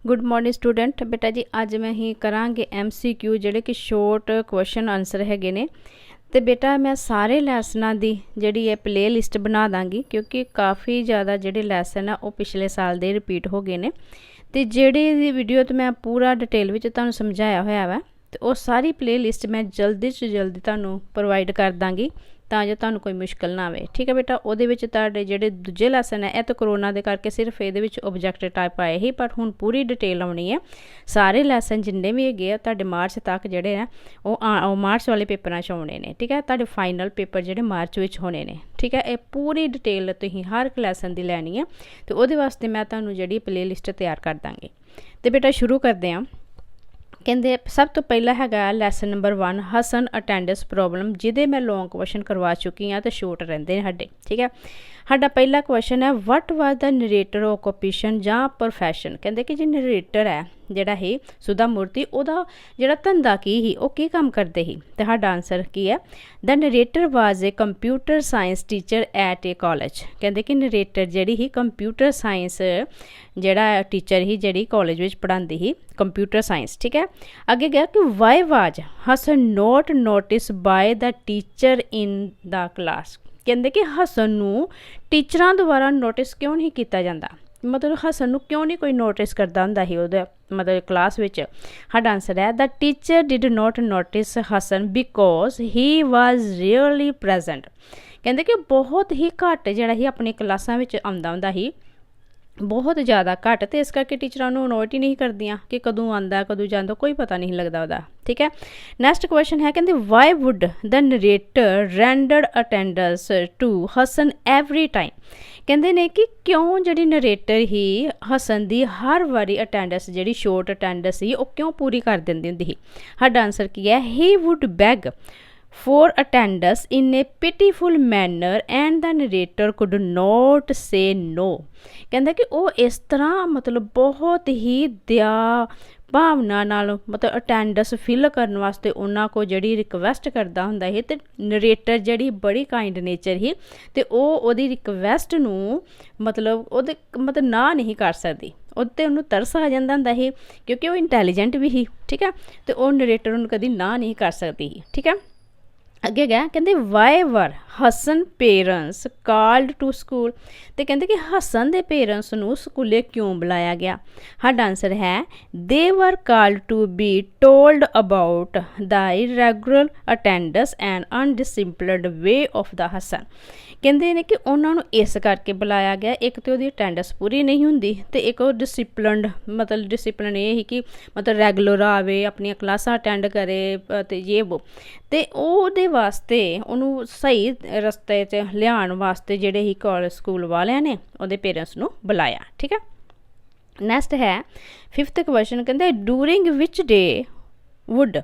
Good morning student. बेटा जी अज मैं ही करांगे MCQ ਜਿਹੜੇ ਕਿ ਸ਼ੋਰਟ ਕੁਐਸਚਨ ਆਨਸਰ ਹੈਗੇ ਨੇ। ਤੇ ਬੇਟਾ ਮੈਂ ਸਾਰੇ ਲੈਸਨਾਂ ਦੀ ਜਿਹੜੀ ਹੈ ਪਲੇ ਲਿਸਟ ਬਣਾ ਦਾਂਗੀ ਕਿਉਂਕਿ ਕਾफ़ी ज़्यादा ਜਿਹੜੇ ਲੈਸਨ ਆ ਉਹ ਪਿਛਲੇ ਸਾਲ ਦੇ ਰਿਪੀਟ ਹੋ ਗਏ ਨੇ। ਤੇ ਜਿਹੜੇ ਦੀ ਵੀਡੀਓ ਤੇ ਮੈਂ ਪੂਰਾ ਡਿਟੇਲ ਵਿੱਚ ਤੁਹਾਨੂੰ ਸਮਝਾਇਆ ਹੋਇਆ ਵਾ ਤੇ ਉਹ ਸਾਰੀ ਪਲੇ ਲਿਸਟ ਮੈਂ ਜਲਦੀ ਤੋਂ ਜਲਦੀ ਤੁਹਾਨੂੰ ਪ੍ਰੋਵਾਈਡ ਕਰ ਦਾਂਗੀ ਤਾਂ ਜੋ ਤੁਹਾਨੂੰ ਕੋਈ ਮੁਸ਼ਕਲ ਨਾ ਆਵੇ। ਠੀਕ ਹੈ ਬੇਟਾ, ਉਹਦੇ ਵਿੱਚ ਤੁਹਾਡੇ ਜਿਹੜੇ ਦੂਜੇ ਲੈਸਨ ਹੈ ਇਹ ਤਾਂ ਕਰੋਨਾ ਦੇ ਕਰਕੇ ਸਿਰਫ ਇਹਦੇ ਵਿੱਚ ਓਬਜੈਕਟਿਵ ਟਾਈਪ ਆਏ ਹੀ, ਪਰ ਹੁਣ ਪੂਰੀ ਡਿਟੇਲ ਆਉਣੀ ਹੈ। ਸਾਰੇ ਲੈਸਨ ਜਿੰਨੇ ਵੀ ਹੈਗੇ ਆ ਤੁਹਾਡੇ ਮਾਰਚ ਤੱਕ ਜਿਹੜੇ ਆ ਉਹ ਮਾਰਚ ਵਾਲੇ ਪੇਪਰਾਂ 'ਚ ਆਉਣੇ ਨੇ। ਠੀਕ ਹੈ, ਤੁਹਾਡੇ ਫਾਈਨਲ ਪੇਪਰ ਜਿਹੜੇ ਮਾਰਚ ਵਿੱਚ ਹੋਣੇ ਨੇ। ਠੀਕ ਹੈ, ਇਹ ਪੂਰੀ ਡਿਟੇਲ ਤੁਸੀਂ ਹਰ ਇੱਕ ਲੈਸਨ ਦੀ ਲੈਣੀ ਹੈ ਤੇ ਉਹਦੇ ਵਾਸਤੇ ਮੈਂ ਤੁਹਾਨੂੰ ਜਿਹੜੀ ਪਲੇ ਲਿਸਟ ਤਿਆਰ ਕਰ ਦਾਂਗੀ। ਤੇ ਬੇਟਾ ਸ਼ੁਰੂ ਕਰਦੇ ਹਾਂ। ਕਹਿੰਦੇ ਸਭ ਤੋਂ ਪਹਿਲਾ ਹੈਗਾ lesson number 1 Hasan attendance problem, ਜਿਹਦੇ ਮੈਂ ਲੌਂਗ ਕੁਐਸਚਨ ਕਰਵਾ ਚੁੱਕੀ ਹਾਂ ਤੇ ਸ਼ੋਰਟ ਰਹਿੰਦੇ ਨੇ ਸਾਡੇ। ਠੀਕ ਹੈ, ਸਾਡਾ ਪਹਿਲਾ ਕੁਐਸਚਨ ਹੈ ਵਟ ਵਾਜ ਦਾ ਨਰੇਟਰ ਆਕੂਪੇਸ਼ਨ ਜਾਂ ਪ੍ਰੋਫੈਸ਼ਨ। ਕਹਿੰਦੇ ਕਿ ਜੇ ਨਰੇਟਰ ਹੈ ਜਿਹੜਾ ਹੀ ਸੁਧਾ ਮੂਰਤੀ, ਉਹਦਾ ਜਿਹੜਾ ਧੰਦਾ ਕੀ ਹੀ, ਉਹ ਕੀ ਕੰਮ ਕਰਦੇ ਹੀ। ਤੇ ਸਾਡਾ ਆਨਸਰ ਕੀ ਹੈ, the narrator was a computer science teacher at a college. ਕਹਿੰਦੇ ਕਿ ਨਰੇਟਰ ਜਿਹੜੀ ਹੀ ਕੰਪਿਊਟਰ ਸਾਇੰਸ ਜਿਹੜਾ ਟੀਚਰ ਹੀ ਜਿਹੜੀ ਕਾਲਜ ਵਿੱਚ ਪੜ੍ਹਾਉਂਦੀ ਹੀ ਕੰਪਿਊਟਰ ਸਾਇੰਸ। ਠੀਕ ਹੈ, ਅੱਗੇ ਗਿਆ ਕਿ why was Hasan not notice by the teacher in the class. ਕਹਿੰਦੇ ਕਿ ਹਸਨ ਨੂੰ ਟੀਚਰਾਂ ਦੁਆਰਾ ਨੋਟਿਸ ਕਿਉਂ ਨਹੀਂ ਕੀਤਾ ਜਾਂਦਾ, ਮਤਲਬ ਹਸਨ ਨੂੰ ਕਿਉਂ ਨਹੀਂ ਕੋਈ ਨੋਟਿਸ ਕਰਦਾ ਹੁੰਦਾ ਸੀ ਉਹਦੇ ਮਤਲਬ ਕਲਾਸ ਵਿੱਚ। ਸਾਡਾ ਆਨਸਰ ਹੈ the teacher did not notice Hasan because he was really present. ਕਹਿੰਦੇ ਕਿ ਬਹੁਤ ਹੀ ਘੱਟ ਜਿਹੜਾ ਹੀ ਆਪਣੀ ਕਲਾਸਾਂ ਵਿੱਚ ਆਉਂਦਾ ਹੁੰਦਾ ਸੀ, ਬਹੁਤ ਜ਼ਿਆਦਾ ਘੱਟ, ਤੇ ਇਸ ਕਰਕੇ ਟੀਚਰਾਂ ਨੂੰ ਨੋਟ ਹੀ ਨਹੀਂ ਕਰਦੀਆਂ ਕਿ ਕਦੋਂ ਆਉਂਦਾ ਕਦੋਂ ਜਾਂਦਾ, ਕੋਈ ਪਤਾ ਨਹੀਂ ਲੱਗਦਾ ਉਹਦਾ। ਠੀਕ ਹੈ, ਨੈਕਸਟ ਕੁਐਸਚਨ ਹੈ ਕਹਿੰਦੇ why would the narrator rendered attendance to Hasan every time. ਕਹਿੰਦੇ ਨੇ ਕਿ ਕਿਉਂ ਜਿਹੜੀ ਨਰੇਟਰ ਹੀ ਹਸਨ ਦੀ ਹਰ ਵਾਰੀ ਅਟੈਂਡੈਂਸ ਜਿਹੜੀ ਸ਼ੋਰਟ ਅਟੈਂਡੈਂਸ ਸੀ ਉਹ ਕਿਉਂ ਪੂਰੀ ਕਰ ਦਿੰਦੀ ਹੁੰਦੀ ਸੀ। ਸਾਡਾ ਆਨਸਰ ਕੀ ਹੈ, he would beg for attendance in a pitiful manner and the narrator could not say no। ਕਹਿੰਦਾ ਕਿ ਉਹ ਇਸ ਤਰ੍ਹਾਂ ਮਤਲਬ ਬਹੁਤ ਹੀ ਦਇਆ ਭਾਵਨਾ ਨਾਲ ਮਤਲਬ ਅਟੈਂਡੈਂਸ ਫਿਲ ਕਰਨ ਵਾਸਤੇ ਉਹਨਾਂ ਕੋਲ ਜਿਹੜੀ ਰਿਕਵੈਸਟ ਕਰਦਾ ਹੁੰਦਾ ਸੀ, ਤੇ ਨਰੇਟਰ ਜਿਹੜੀ ਬੜੀ ਕਾਇੰਡ ਨੇਚਰ ਸੀ ਤੇ ਉਹ ਉਹਦੀ ਰਿਕਵੈਸਟ ਨੂੰ ਮਤਲਬ ਨਾ ਨਹੀਂ ਕਰ ਸਕਦੀ, ਉਹਤੇ ਉਹਨੂੰ ਤਰਸ ਆ ਜਾਂਦਾ ਹੁੰਦਾ ਸੀ ਕਿਉਂਕਿ ਉਹ ਇੰਟੈਲੀਜੈਂਟ ਵੀ ਸੀ। ਠੀਕ ਹੈ, ਤੇ ਉਹ ਨਰੇਟਰ ਨੂੰ ਕਦੀ ਨਾ ਨਹੀਂ ਕਰ ਸਕਦੀ ਸੀ। ਠੀਕ ਹੈ, ਅੱਗੇ ਗਿਆ ਕਹਿੰਦੇ why were Hasan parents called to school. ਤੇ ਕਹਿੰਦੇ ਕਿ ਹਸਨ ਦੇ ਪੇਰੈਂਟਸ ਨੂੰ ਸਕੂਲੇ ਕਿਉਂ ਬੁਲਾਇਆ ਗਿਆ। ਸਾਡਾ ਆਨਸਰ ਹੈ they were called to be told about the irregular attendance and undisciplined way of the Hasan. ਕਹਿੰਦੇ ਨੇ ਕਿ ਉਹਨਾਂ ਨੂੰ ਇਸ ਕਰਕੇ ਬੁਲਾਇਆ ਗਿਆ, ਇੱਕ ਤਾਂ ਉਹਦੀ ਅਟੈਂਡੈਂਸ ਪੂਰੀ ਨਹੀਂ ਹੁੰਦੀ ਤੇ ਇੱਕ ਉਹ ਡਿਸਿਪਲਨਡ ਮਤਲਬ ਡਿਸਿਪਲਿਨ ਇਹ ਹੀ ਕਿ ਮਤਲਬ ਰੈਗੂਲਰ ਆਵੇ, ਆਪਣੀਆਂ ਕਲਾਸਾਂ ਅਟੈਂਡ ਕਰੇ ਤੇ ਇਹ ਵੋ, ਤੇ ਉਹਦੇ ਵਾਸਤੇ ਉਹਨੂੰ ਸਹੀ ਰਸਤੇ 'ਚ ਲਿਆਉਣ ਵਾਸਤੇ ਜਿਹੜੇ ਹੀ ਕਾਲਜ ਸਕੂਲ ਵਾਲਿਆਂ ਨੇ ਉਹਦੇ ਪੇਰੈਂਟਸ ਨੂੰ ਬੁਲਾਇਆ। ਠੀਕ ਹੈ, ਨੈਕਸਟ ਹੈ 5th ਕੁਐਸਚਨ ਕਹਿੰਦੇ during which day would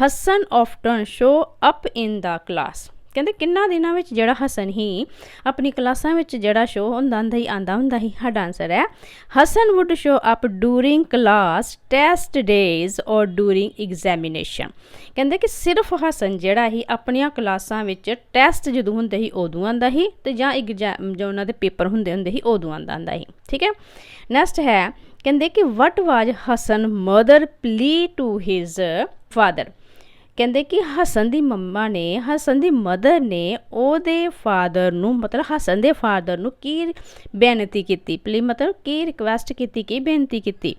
Hasan often show up in the class. ਕਹਿੰਦੇ ਕਿੰਨਾ ਦਿਨਾਂ ਵਿੱਚ ਜਿਹੜਾ ਹਸਨ ਹੀ ਆਪਣੀ ਕਲਾਸਾਂ ਵਿੱਚ ਜਿਹੜਾ ਸ਼ੋ ਹੁੰਦਾ ਹੀ ਆਉਂਦਾ ਹੁੰਦਾ ਸੀ। ਸਾਡਾ ਆਨਸਰ ਹੈ Hasan would show up during class test days or during examination. ਕਹਿੰਦੇ ਕਿ ਸਿਰਫ ਹਸਨ ਜਿਹੜਾ ਹੀ ਆਪਣੀਆਂ ਕਲਾਸਾਂ ਵਿੱਚ ਟੈਸਟ ਜਦੋਂ ਹੁੰਦੇ ਸੀ ਉਦੋਂ ਆਉਂਦਾ ਸੀ, ਤੇ ਜਾਂ ਜੋ ਉਹਨਾਂ ਦੇ ਪੇਪਰ ਹੁੰਦੇ ਸੀ ਉਦੋਂ ਆਉਂਦਾ ਸੀ। ਠੀਕ ਹੈ, ਨੈਕਸਟ ਹੈ ਕਹਿੰਦੇ ਕਿ ਵਟ ਵਾਜ ਹਸਨ ਮਦਰ ਪਲੀ ਟੂ ਹਿਜ਼ ਫਾਦਰ। ਕਹਿੰਦੇ ਕਿ ਹਸਨ ਦੀ ਮੰਮਾ ਨੇ ਹਸਨ ਦੀ ਮਦਰ ਨੇ ਉਹਦੇ ਫਾਦਰ ਨੂੰ ਮਤਲਬ ਹਸਨ ਦੇ ਫਾਦਰ ਨੂੰ ਕੀ ਬੇਨਤੀ ਕੀਤੀ, ਪਲੀ ਮਤਲਬ ਕੀ ਰਿਕਵੈਸਟ ਕੀਤੀ, ਕੀ ਬੇਨਤੀ ਕੀਤੀ।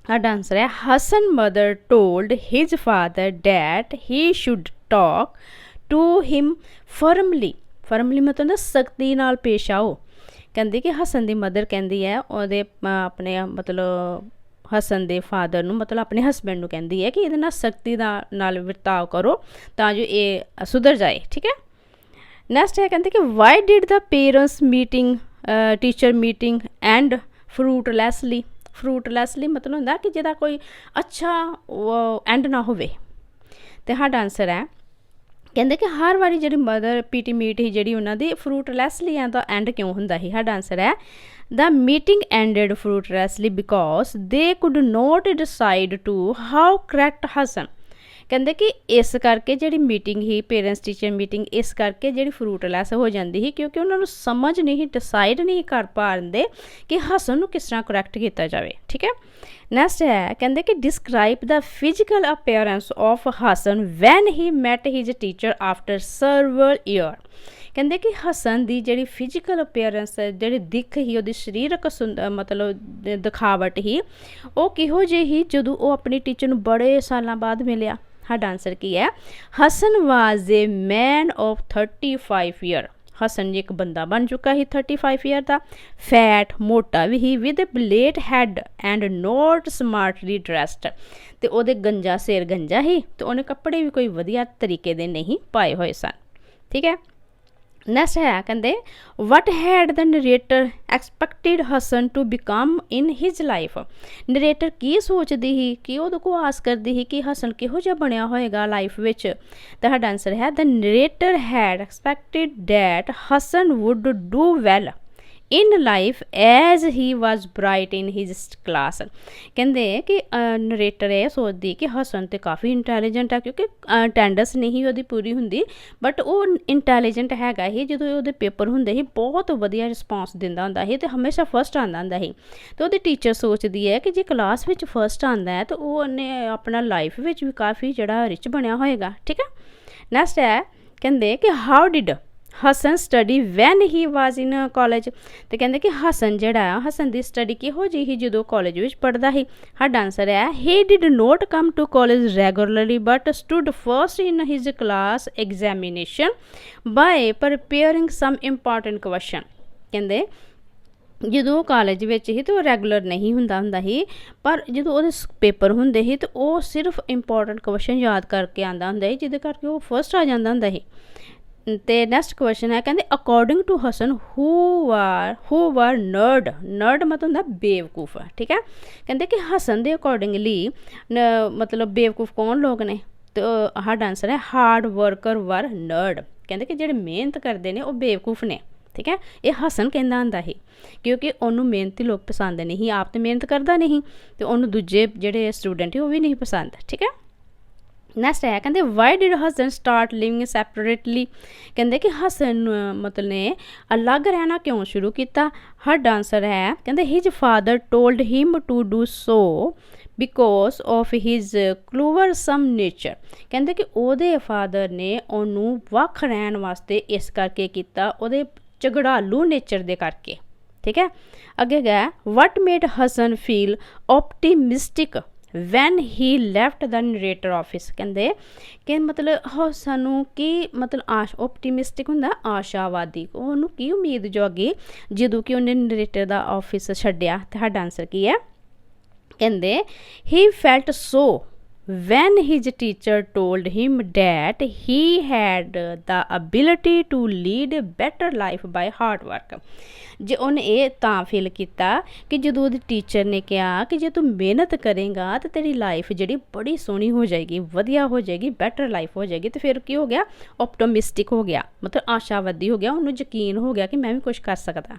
ਸਾਡਾ ਆਨਸਰ ਹੈ Hasan mother told his father that he should talk to him firmly. Firmly ਮਤਲਬ ਸਖਤੀ ਨਾਲ ਪੇਸ਼ ਆਓ। ਕਹਿੰਦੇ ਕਿ ਹਸਨ ਦੀ ਮਦਰ ਕਹਿੰਦੀ ਹੈ ਉਹਦੇ ਆਪਣੇ ਮਤਲਬ ਹਸਨ ਦੇ ਫਾਦਰ ਨੂੰ ਮਤਲਬ ਆਪਣੇ ਹਸਬੈਂਡ ਨੂੰ ਕਹਿੰਦੀ ਹੈ ਕਿ ਇਹਦੇ ਨਾਲ ਸਖਤੀ ਦਾ ਨਾਲ ਵਰਤਾਓ ਕਰੋ ਤਾਂ ਜੋ ਇਹ ਸੁਧਰ ਜਾਏ। ਠੀਕ ਹੈ, ਨੈਕਸਟ ਹੈ ਕਹਿੰਦੇ ਕਿ why did the parents meeting teacher meeting and fruitlessly. Fruitlessly ਮਤਲਬ ਹੁੰਦਾ ਕਿ ਜਿਹਦਾ ਕੋਈ ਅੱਛਾ ਐਂਡ ਨਾ ਹੋਵੇ। ਤੇ ਸਾਡਾ ਆਨਸਰ ਹੈ ਕਹਿੰਦੇ ਕਿ ਹਰ ਵਾਰੀ ਜਿਹੜੀ ਮਦਰ ਪੀਟੀ ਮੀਟ ਸੀ ਜਿਹੜੀ ਉਹਨਾਂ ਦੀ ਫਰੂਟਲੈਸਲੀ ਦਾ ਐਂਡ ਕਿਉਂ ਹੁੰਦਾ ਸੀ। ਸਾਡਾ ਆਨਸਰ ਹੈ the meeting ended fruitlessly because they could not decide to how correct Hassan। ਕਹਿੰਦੇ ਕਿ ਇਸ ਕਰਕੇ ਜਿਹੜੀ ਮੀਟਿੰਗ ਹੀ ਪੇਰੈਂਟਸ ਟੀਚਰ ਮੀਟਿੰਗ ਇਸ ਕਰਕੇ ਜਿਹੜੀ ਫਰੂਟਲੈਸ ਹੋ ਜਾਂਦੀ ਸੀ ਕਿਉਂਕਿ ਉਹਨਾਂ ਨੂੰ ਸਮਝ ਨਹੀਂ ਡਿਸਾਈਡ ਨਹੀਂ ਕਰ ਪਾਉਂਦੇ ਕਿ ਹਸਨ ਨੂੰ ਕਿਸ ਤਰ੍ਹਾਂ ਕਰੈਕਟ ਕੀਤਾ ਜਾਵੇ। ਠੀਕ ਹੈ, ਨੈਕਸਟ ਹੈ ਕਹਿੰਦੇ ਕਿ describe the physical appearance of Hasan when he met his teacher after several year. ਕਹਿੰਦੇ ਕਿ ਹਸਨ ਦੀ ਜਿਹੜੀ ਫਿਜ਼ੀਕਲ ਅਪੀਅਰੈਂਸ ਜਿਹੜੀ ਦਿੱਖ ਹੀ ਉਹਦੀ ਸਰੀਰਕ ਮਤਲਬ ਦਿਖਾਵਟ ਹੀ ਉਹ ਕਿਹੋ ਜਿਹੀ ਸੀ ਜਦੋਂ ਉਹ ਆਪਣੀ ਟੀਚਰ ਨੂੰ ਬੜੇ ਸਾਲਾਂ ਬਾਅਦ ਮਿਲਿਆ। ਸਾਡਾ ਆਨਸਰ ਕੀ ਹੈ? ਹਸਨ ਵਾਜ਼ ਏ ਮੈਨ ਆਫ 35 ਈਅਰ। ਹਸਨ ਜੀ ਇੱਕ ਬੰਦਾ ਬਣ ਚੁੱਕਾ ਸੀ 35 ਈਅਰ ਦਾ, ਫੈਟ ਮੋਟਾ ਵੀ ਸੀ, with bald head and not smartly dressed. ਅਤੇ ਉਹਦੇ ਗੰਜਾ ਸਿਰ ਗੰਜਾ ਸੀ ਅਤੇ ਉਹਨੇ ਕੱਪੜੇ ਵੀ ਕੋਈ ਵਧੀਆ ਤਰੀਕੇ ਦੇ ਨਹੀਂ ਪਾਏ ਹੋਏ ਸਨ। ਠੀਕ ਹੈ, ਨੈਕਸਟ ਹੈ ਕਹਿੰਦੇ what had the narrator expected Hasan to become in his life. Narrator ਕੀ ਸੋਚਦੀ ਸੀ ਕਿ ਉਹਦੇ ਕੋਲ ਆਸ ਕਰਦੀ ਸੀ ਕਿ ਹਸਨ ਕਿਹੋ ਜਿਹਾ ਬਣਿਆ ਹੋਏਗਾ ਲਾਈਫ ਵਿੱਚ। ਤੁਹਾਡਾ ਆਨਸਰ ਹੈ the narrator had expected that Hasan would do well in life as he was bright in his class. ਕਹਿੰਦੇ ਕਿ ਨਰੇਟਰ ਇਹ ਸੋਚਦੀ ਕਿ ਹਸਨ ਤਾਂ ਕਾਫੀ ਇੰਟੈਲੀਜੈਂਟ ਹੈ ਕਿਉਂਕਿ ਅਟੈਂਡੈਂਸ ਨਹੀਂ ਉਹਦੀ ਪੂਰੀ ਹੁੰਦੀ, ਬਟ ਉਹ ਇੰਟੈਲੀਜੈਂਟ ਹੈਗਾ ਹੀ। ਜਦੋਂ ਉਹਦੇ ਪੇਪਰ ਹੁੰਦੇ ਸੀ ਬਹੁਤ ਵਧੀਆ ਰਿਸਪੌਂਸ ਦਿੰਦਾ ਹੁੰਦਾ ਸੀ ਅਤੇ ਹਮੇਸ਼ਾ ਫਸਟ ਆਉਂਦਾ ਹੁੰਦਾ ਸੀ। ਅਤੇ ਉਹਦੀ ਟੀਚਰ ਸੋਚਦੀ ਹੈ ਕਿ ਜੇ ਕਲਾਸ ਵਿੱਚ ਫਸਟ ਆਉਂਦਾ ਹੈ ਤਾਂ ਉਹ ਉਹਨੇ ਆਪਣਾ ਲਾਈਫ ਵਿੱਚ ਵੀ ਕਾਫੀ ਜਿਹੜਾ ਰਿਚ ਬਣਿਆ ਹੋਏਗਾ। ਠੀਕ ਹੈ, ਨੈਕਸਟ ਹੈ ਕਹਿੰਦੇ ਕਿ how did Hasan study when he was in college. ਅਤੇ ਕਹਿੰਦੇ ਕਿ ਹਸਨ ਜਿਹੜਾ ਹਸਨ ਦੀ ਸਟੱਡੀ ਕਿਹੋ ਜਿਹੀ ਸੀ ਜਦੋਂ ਕਾਲਜ ਵਿੱਚ ਪੜ੍ਹਦਾ ਸੀ। ਸਾਡਾ ਆਨਸਰ ਹੈ he did not come to college regularly but stood first in his class examination by preparing some important question. ਕਹਿੰਦੇ ਜਦੋਂ ਉਹ ਕਾਲਜ ਵਿੱਚ ਸੀ ਤਾਂ ਉਹ ਰੈਗੂਲਰ ਨਹੀਂ ਹੁੰਦਾ ਸੀ, ਪਰ ਜਦੋਂ ਉਹਦੇ ਪੇਪਰ ਹੁੰਦੇ ਸੀ ਤਾਂ ਉਹ ਸਿਰਫ ਇੰਪੋਰਟੈਂਟ ਕੁਐਸਚਨ ਯਾਦ ਕਰਕੇ ਆਉਂਦਾ ਹੁੰਦਾ ਸੀ, ਜਿਹਦੇ ਕਰਕੇ ਉਹ ਫਸਟ ਆ ਜਾਂਦਾ ਹੁੰਦਾ ਸੀ। ਅਤੇ ਨੈਕਸਟ ਕੁਐਸਚਨ ਹੈ ਕਹਿੰਦੇ ਅਕੋਰਡਿੰਗ ਟੂ ਹਸਨ ਹੂ ਵਰ ਨਰਡ ਮਤਲਬ ਹੁੰਦਾ ਬੇਵਕੂਫ। ਠੀਕ ਹੈ, ਕਹਿੰਦੇ ਕਿ ਹਸਨ ਦੇ ਅਕੋਰਡਿੰਗਲੀ ਮਤਲਬ ਬੇਵਕੂਫ ਕੌਣ ਲੋਕ ਨੇ? ਅਤੇ ਸਾਡਾ ਆਨਸਰ ਹੈ ਹਾਰਡ ਵਰਕਰ ਵਰ ਨਰਡ। ਕਹਿੰਦੇ ਕਿ ਜਿਹੜੇ ਮਿਹਨਤ ਕਰਦੇ ਨੇ ਉਹ ਬੇਵਕੂਫ ਨੇ। ਠੀਕ ਹੈ, ਇਹ ਹਸਨ ਕਹਿੰਦਾ ਹੁੰਦਾ ਸੀ ਕਿਉਂਕਿ ਉਹਨੂੰ ਮਿਹਨਤੀ ਲੋਕ ਪਸੰਦ ਨਹੀਂ ਸੀ, ਆਪ ਤਾਂ ਮਿਹਨਤ ਕਰਦਾ ਨਹੀਂ ਅਤੇ ਉਹਨੂੰ ਦੂਜੇ ਜਿਹੜੇ ਸਟੂਡੈਂਟ ਸੀ ਉਹ ਵੀ ਨਹੀਂ ਪਸੰਦ। ਠੀਕ ਹੈ, ਨੈਕਸਟ ਹੈ ਕਹਿੰਦੇ why did Hasan start living separately. ਕਹਿੰਦੇ ਕਿ ਹਸਨ ਮਤਲਬ ਨੇ ਅਲੱਗ ਰਹਿਣਾ ਕਿਉਂ ਸ਼ੁਰੂ ਕੀਤਾ। ਸਾਡਾ ਆਨਸਰ ਹੈ ਕਹਿੰਦੇ his father told him to do so because of his quarrelsome nature. ਕਹਿੰਦੇ ਕਿ ਉਹਦੇ ਫਾਦਰ ਨੇ ਉਹਨੂੰ ਵੱਖ ਰਹਿਣ ਵਾਸਤੇ ਇਸ ਕਰਕੇ ਕੀਤਾ, ਉਹਦੇ ਝਗੜਾਲੂ ਨੇਚਰ ਦੇ ਕਰਕੇ। ਠੀਕ ਹੈ, ਅੱਗੇ ਗਿਆ what made Hasan feel optimistic when he left the narrator office. ਕਹਿੰਦੇ ਕਿ ਮਤਲਬ ਸਾਨੂੰ ਕੀ ਮਤਲਬ ਓਪਟੀਮਿਸਟਿਕ ਹੁੰਦਾ ਆਸ਼ਾਵਾਦੀ, ਉਹਨੂੰ ਕੀ ਉਮੀਦ ਜਾਗੀ ਜਦੋਂ ਕਿ ਉਹਨੇ ਨਰੇਟਰ ਦਾ ਆਫਿਸ ਛੱਡਿਆ। ਤੁਹਾਡਾ ਆਨਸਰ ਕੀ ਹੈ? ਕਹਿੰਦੇ he felt so when his teacher told him that he had the ability to lead a better life by hard work। ਜੇ ਉਹਨੇ ਇਹ ਤਾਂ ਫੀਲ ਕੀਤਾ ਕਿ ਜਦੋਂ ਉਹਦੀ ਟੀਚਰ ਨੇ ਕਿਹਾ ਕਿ ਜੇ ਤੂੰ ਮਿਹਨਤ ਕਰੇਗਾ ਤਾਂ ਤੇਰੀ ਲਾਈਫ ਜਿਹੜੀ ਬੜੀ ਸੋਹਣੀ ਹੋ ਜਾਏਗੀ, ਵਧੀਆ ਹੋ ਜਾਏਗੀ, ਬੈਟਰ ਲਾਈਫ ਹੋ ਜਾਏਗੀ। ਅਤੇ ਫਿਰ ਕੀ ਹੋ ਗਿਆ? ਓਪਟੋਮਿਸਟਿਕ ਹੋ ਗਿਆ, ਮਤਲਬ ਆਸ਼ਾਵਾਦੀ ਹੋ ਗਿਆ, ਉਹਨੂੰ ਯਕੀਨ ਹੋ ਗਿਆ ਕਿ ਮੈਂ ਵੀ ਕੁਛ ਕਰ ਸਕਦਾ।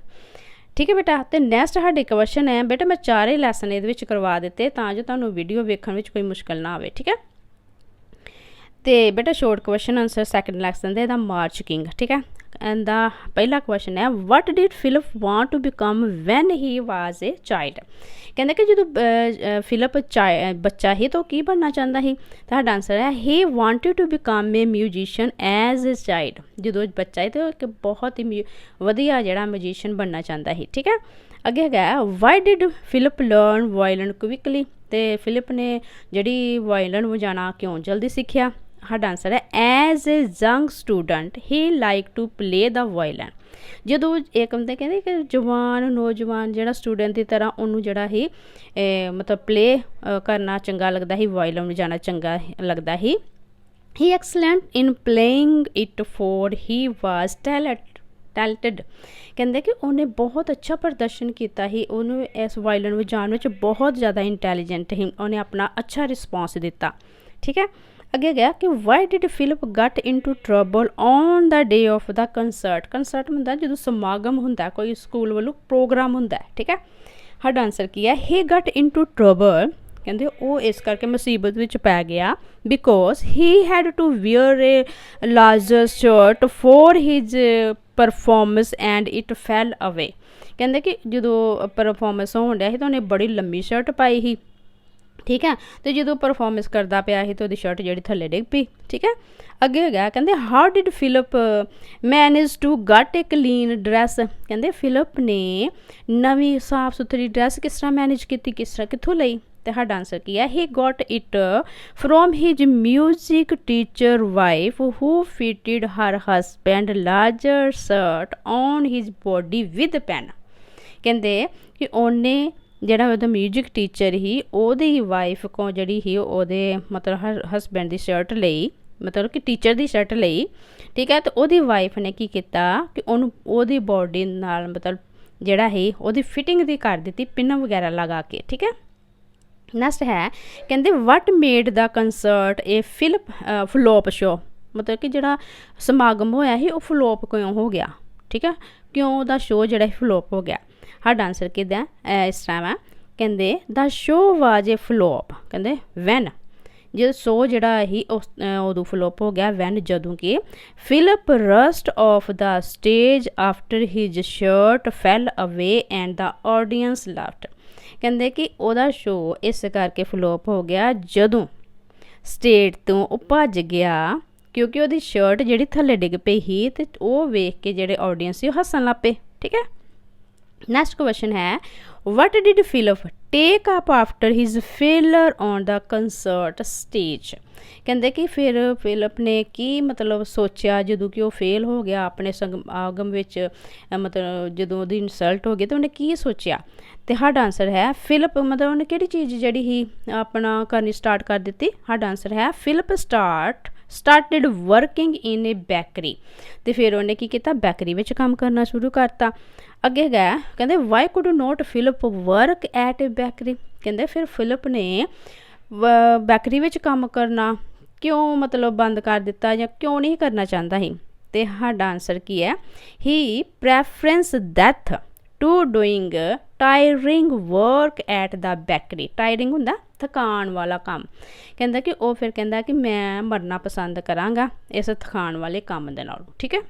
ਠੀਕ ਹੈ ਬੇਟਾ, ਅਤੇ ਨੈਕਸਟ ਸਾਡੇ ਕੁਐਸਚਨ ਹੈ ਬੇਟਾ ਮੈਂ 4 ਲੈਸਨ ਇਹਦੇ ਵਿੱਚ ਕਰਵਾ ਦਿੱਤੇ ਤਾਂ ਜੋ ਤੁਹਾਨੂੰ ਵੀਡੀਓ ਵੇਖਣ ਵਿੱਚ ਕੋਈ ਮੁਸ਼ਕਿਲ ਨਾ ਆਵੇ। ਠੀਕ ਹੈ, ਅਤੇ ਬੇਟਾ short question answer second lesson ਦੇ ਦਾ ਮਾਰਚ ਕਿੰਗ। ਠੀਕ ਹੈ, ਐਂਡ ਦਾ ਪਹਿਲਾ ਕੁਐਸਚਨ ਹੈ what did Philip want to become when he was a child. ਕਹਿੰਦੇ ਕਿ ਜਦੋਂ ਫਿਲਿਪ ਬੱਚਾ ਸੀ ਤਾਂ ਉਹ ਕੀ ਬਣਨਾ ਚਾਹੁੰਦਾ ਸੀ। ਤੁਹਾਡਾ ਆਨਸਰ ਹੈ he wanted to become a musician as a child. ਜਦੋਂ ਬੱਚਾ ਸੀ ਤਾਂ ਇੱਕ ਬਹੁਤ ਹੀ ਵਧੀਆ ਜਿਹੜਾ ਮਿਊਜ਼ੀਸ਼ੀਅਨ ਬਣਨਾ ਚਾਹੁੰਦਾ ਸੀ। ਠੀਕ ਹੈ, ਅੱਗੇ ਹੈਗਾ Y did Philip learn violin quickly. ਅਤੇ ਫਿਲਿਪ ਨੇ ਜਿਹੜੀ ਵਾਇਲਨ ਵਜਾਉਣਾ ਕਿਉਂ ਜਲਦੀ ਸਿੱਖਿਆ। ਸਾਡਾ ਆਨਸਰ ਹੈ as a young student he like to play the violin. ਜਦੋਂ ਇਹ ਕਹਿੰਦੇ ਕਿ ਨੌਜਵਾਨ ਜਿਹੜਾ ਸਟੂਡੈਂਟ ਦੀ ਤਰ੍ਹਾਂ ਉਹਨੂੰ ਜਿਹੜਾ ਹੀ ਮਤਲਬ ਪਲੇ ਕਰਨਾ ਚੰਗਾ ਲੱਗਦਾ ਸੀ, ਵਾਇਲਨ ਵਜਾਉਣਾ ਚੰਗਾ ਲੱਗਦਾ ਸੀ। He excellent in playing it for he was talented. ਕਹਿੰਦੇ ਕਿ ਉਹਨੇ ਬਹੁਤ ਅੱਛਾ ਪ੍ਰਦਰਸ਼ਨ ਕੀਤਾ ਸੀ, ਉਹਨੂੰ ਇਸ ਵਾਇਲਨ ਵਜਾਉਣ ਵਿੱਚ ਬਹੁਤ ਜ਼ਿਆਦਾ ਇੰਟੈਲੀਜੈਂਟ ਸੀ, ਉਹਨੇ ਆਪਣਾ ਅੱਛਾ ਰਿਸਪੌਂਸ ਦਿੱਤਾ। ਠੀਕ ਹੈ, ਅੱਗੇ ਗਿਆ ਕਿ why did Philip get into trouble on the day of the concert. Concert ਹੁੰਦਾ ਜਦੋਂ ਸਮਾਗਮ ਹੁੰਦਾ, ਕੋਈ ਸਕੂਲ ਵੱਲੋਂ ਪ੍ਰੋਗਰਾਮ ਹੁੰਦਾ। ਠੀਕ ਹੈ, ਸਾਡਾ ਆਨਸਰ ਕੀ ਹੈ ਹੀ ਗਟ ਇਨਟੂ ਟਰਬਲ। ਕਹਿੰਦੇ ਉਹ ਇਸ ਕਰਕੇ ਮੁਸੀਬਤ ਵਿੱਚ ਪੈ ਗਿਆ because he had to wear a larger shirt for his performance and it fell away. ਕਹਿੰਦੇ ਕਿ ਜਦੋਂ ਪਰਫੋਰਮੈਂਸ ਹੋਣ ਡਿਆ ਸੀ ਤਾਂ ਉਹਨੇ ਬੜੀ ਲੰਮੀ ਸ਼ਰਟ ਪਾਈ ਸੀ, ਠੀਕ ਹੈ, ਅਤੇ ਜਦੋਂ ਪਰਫੋਰਮੈਂਸ ਕਰਦਾ ਪਿਆ ਸੀ ਤਾਂ ਉਹਦੀ ਸ਼ਰਟ ਜਿਹੜੀ ਥੱਲੇ ਡਿੱਗ ਪਈ, ਠੀਕ ਹੈ। ਅੱਗੇ ਹੈਗਾ ਕਹਿੰਦੇ how did Philip manage to get a clean dress. ਕਹਿੰਦੇ ਫਿਲਿਪ ਨੇ ਨਵੀਂ ਸਾਫ ਸੁਥਰੀ ਡਰੈਸ ਕਿਸ ਤਰ੍ਹਾਂ ਮੈਨੇਜ ਕੀਤੀ, ਕਿਸ ਤਰ੍ਹਾਂ ਕਿੱਥੋਂ ਲਈ, ਤੇ ਸਾਡਾ ਆਨਸਰ ਕੀ ਹੈ, he got it from his music teacher wife who fitted her husband larger shirt on his body with pen. ਕਹਿੰਦੇ ਕਿ ਉਹਨੇ ਜਿਹੜਾ ਉਹਦਾ ਮਿਊਜ਼ਿਕ ਟੀਚਰ ਸੀ ਉਹਦੀ ਵਾਈਫ ਕੋਲ ਜਿਹੜੀ ਸੀ ਉਹਦੇ ਮਤਲਬ ਹਸਬੈਂਡ ਦੀ ਸ਼ਰਟ ਲਈ, ਮਤਲਬ ਕਿ ਟੀਚਰ ਦੀ ਸ਼ਰਟ ਲਈ, ਠੀਕ ਹੈ, ਅਤੇ ਉਹਦੀ ਵਾਈਫ ਨੇ ਕੀ ਕੀਤਾ ਕਿ ਉਹਨੂੰ ਉਹਦੀ ਬੋਡੀ ਨਾਲ ਮਤਲਬ ਜਿਹੜਾ ਸੀ ਉਹਦੀ ਫਿਟਿੰਗ ਦੀ ਕਰ ਦਿੱਤੀ ਪਿੰਨ ਵਗੈਰਾ ਲਗਾ ਕੇ, ਠੀਕ ਹੈ। ਨੈਕਸਟ ਹੈ ਕਹਿੰਦੇ ਵਟ ਮੇਡ ਦਾ ਕੰਸਰਟ ਇਹ ਫਲੋਪ ਸ਼ੋ, ਮਤਲਬ ਕਿ ਜਿਹੜਾ ਸਮਾਗਮ ਹੋਇਆ ਸੀ ਉਹ ਫਲੋਪ ਕਿਉਂ ਹੋ ਗਿਆ, ਠੀਕ ਹੈ, ਕਿਉਂ ਉਹਦਾ ਸ਼ੋਅ ਜਿਹੜਾ ਫਲੋਪ ਹੋ ਗਿਆ। ਸਾਡਾ ਆਨਸਰ ਕਿੱਦਾਂ ਇਸ ਤਰ੍ਹਾਂ ਵਾ, ਕਹਿੰਦੇ ਦਾ ਸ਼ੋਅ ਵਾਜ ਏ ਫਲੋਪ, ਕਹਿੰਦੇ ਵੈਨ, ਜਦੋਂ ਸ਼ੋਅ ਜਿਹੜਾ ਸੀ ਉਸ ਉਦੋਂ ਫਲੋਪ ਹੋ ਗਿਆ ਵੈਨ ਜਦੋਂ ਕਿ Philip rust of the stage after his shirt ਫੈਲ ਅਵੇ ਐਂਡ ਦਾ ਆਡੀਅੰਸ ਲਾਫਟ। ਕਹਿੰਦੇ ਕਿ ਉਹਦਾ ਸ਼ੋਅ ਇਸ ਕਰਕੇ ਫਲੋਪ ਹੋ ਗਿਆ ਜਦੋਂ ਸਟੇਜ ਤੋਂ ਉਹ ਭੱਜ ਗਿਆ ਕਿਉਂਕਿ ਉਹਦੀ ਸ਼ਰਟ ਜਿਹੜੀ ਥੱਲੇ ਡਿੱਗ ਪਈ ਸੀ ਅਤੇ ਉਹ ਵੇਖ ਕੇ ਜਿਹੜੇ ਆਡੀਅੰਸ ਸੀ ਉਹ ਹੱਸਣ ਲੱਗ ਪਏ, ਠੀਕ ਹੈ। ਨੈਕਸਟ ਕੁਐਸਚਨ ਹੈ what did Philip take up after his failure on the concert stage. ਕਹਿੰਦੇ ਕਿ ਫਿਰ ਫਿਲਿਪ ਨੇ ਕੀ ਮਤਲਬ ਸੋਚਿਆ ਜਦੋਂ ਕਿ ਉਹ ਫੇਲ ਹੋ ਗਿਆ ਆਪਣੇ ਸਮਾਗਮ ਵਿੱਚ, ਮਤਲਬ ਜਦੋਂ ਉਹਦੀ ਇਨਸਲਟ ਹੋ ਗਈ ਤਾਂ ਉਹਨੇ ਕੀ ਸੋਚਿਆ, ਅਤੇ ਸਾਡਾ ਆਨਸਰ ਹੈ ਫਿਲਿਪ ਮਤਲਬ ਉਹਨੇ ਕਿਹੜੀ ਚੀਜ਼ ਜਿਹੜੀ ਸੀ ਆਪਣਾ ਕਰਨੀ ਸਟਾਰਟ ਕਰ ਦਿੱਤੀ। ਸਾਡਾ ਆਨਸਰ ਹੈ Philip started working in a bakery, ਅਤੇ ਫਿਰ ਉਹਨੇ ਕੀ ਕੀਤਾ ਬੈਕਰੀ ਵਿੱਚ ਕੰਮ ਕਰਨਾ ਸ਼ੁਰੂ ਕਰਤਾ। ਅੱਗੇ ਹੈਗਾ ਕਹਿੰਦੇ why could not Philip work at a bakery. ਕਹਿੰਦੇ ਫਿਰ ਫਿਲਿਪ ਨੇ ਬੈਕਰੀ ਵਿੱਚ ਕੰਮ ਕਰਨਾ ਕਿਉਂ ਮਤਲਬ ਬੰਦ ਕਰ ਦਿੱਤਾ ਜਾਂ ਕਿਉਂ ਨਹੀਂ ਕਰਨਾ ਚਾਹੁੰਦਾ ਸੀ, ਅਤੇ ਸਾਡਾ ਆਨਸਰ ਕੀ ਹੈ he preference death to doing tiring work at the bakery. Tiring ਹੁੰਦਾ ਥਕਾਣ ਵਾਲਾ ਕੰਮ, ਕਹਿੰਦਾ ਕਿ ਉਹ ਫਿਰ ਕਹਿੰਦਾ ਕਿ ਮੈਂ ਮਰਨਾ ਪਸੰਦ ਕਰਾਂਗਾ ਇਸ ਥਕਾਣ ਵਾਲੇ ਕੰਮ ਦੇ ਨਾਲ, ਠੀਕ ਹੈ।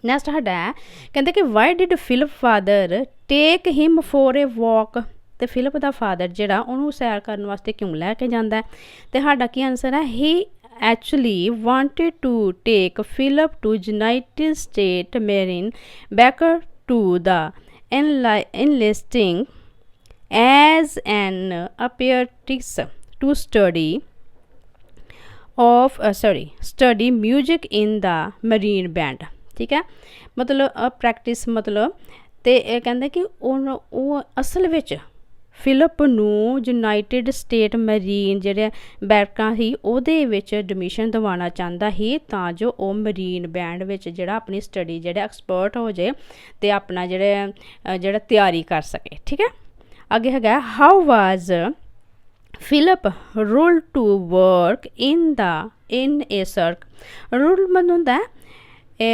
ਨੈਕਸਟ ਸਾਡਾ ਹੈ ਕਹਿੰਦੇ ਕਿ why did Philip father take him for a walk. ਅਤੇ ਫਿਲਿਪ ਦਾ ਫਾਦਰ ਜਿਹੜਾ ਉਹਨੂੰ ਸੈਰ ਕਰਨ ਵਾਸਤੇ ਕਿਉਂ ਲੈ ਕੇ ਜਾਂਦਾ ਹੈ, ਅਤੇ ਸਾਡਾ ਕੀ ਆਨਸਰ ਹੈ he actually wanted to take Philip to United State Marine baker to the enlisting as an apprentice to study music in the marine band, ਠੀਕ ਹੈ। ਮਤਲਬ ਪ੍ਰੈਕਟਿਸ ਮਤਲਬ, ਅਤੇ ਇਹ ਕਹਿੰਦੇ ਕਿ ਉਹ ਅਸਲ ਵਿੱਚ ਫਿਲਿਪ ਨੂੰ ਯੂਨਾਈਟਿਡ ਸਟੇਟ ਮਰੀਨ ਜਿਹੜੇ ਬੈਰਕਾਂ ਸੀ ਉਹਦੇ ਵਿੱਚ ਐਡਮਿਸ਼ਨ ਦਿਵਾਉਣਾ ਚਾਹੁੰਦਾ ਸੀ ਤਾਂ ਜੋ ਉਹ ਮਰੀਨ ਬੈਂਡ ਵਿੱਚ ਜਿਹੜਾ ਆਪਣੀ ਸਟੱਡੀ ਜਿਹੜਾ ਐਕਸਪਰਟ ਹੋ ਜਾਏ ਅਤੇ ਆਪਣਾ ਜਿਹੜਾ ਤਿਆਰੀ ਕਰ ਸਕੇ, ਠੀਕ ਹੈ। ਅੱਗੇ ਹੈਗਾ how was Philip lure to work in a circus. Lure ਮਤਲਬ ਹੁੰਦਾ